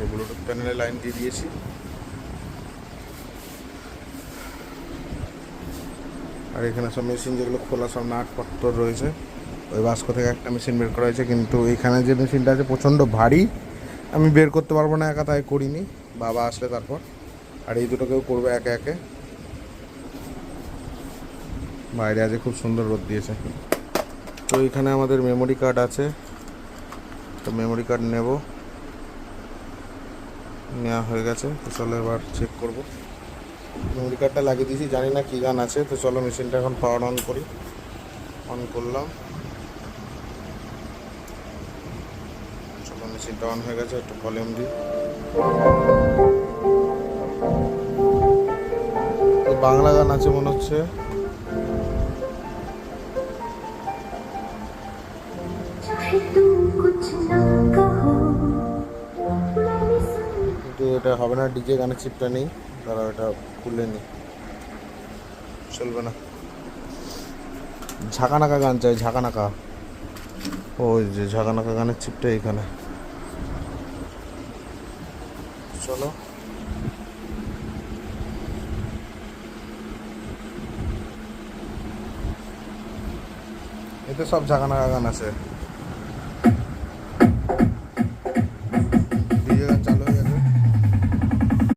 Bluetooth প্যানেলে line দিয়ে দিয়েছি। আর এখানে সব মেশিন যেগুলো খোলা সব নাট পত্র রয়েছে। ওই বাস্কো থেকে একটা মেশিন বের করা হয়েছে, কিন্তু এখানে যে মেশিনটা আছে প্রচণ্ড ভারী, আমি বের করতে পারবো না একা, তাই করিনি, বাবা আসলে তারপর। আর এই দুটোকেও করবো একে একে। বাইরে আজ খুব সুন্দর রোদ দিয়েছে। তো এখানে আমাদের মেমোরি কার্ড আছে, তো মেমোরি কার্ড নেব, নেওয়া হয়ে গেছে। তো চলো এবার চেক করব। মেমোরি কার্ডটা লাগিয়ে দিয়েছি, জানি না কী গান আছে। তো চলো মেশিনটা এখন পাওয়ার অন করি। অন করলাম, চলো মেশিনটা অন হয়ে গেছে, একটু ভলিউম দিই। বাংলা গান আছে মনে হচ্ছে। কিন্তু এটা হবে না, ডিজে গানের চিপটা নেই, তারা এটা খুলে নি, চলবে না। ঝাঁকানাকা গান চাই, ঝাঁকানাকা। ওই যে ঝাঁকানাকা গানের চিপটা এখানে। চলো, এতে সব ঝাঁকানাকা গান আছে।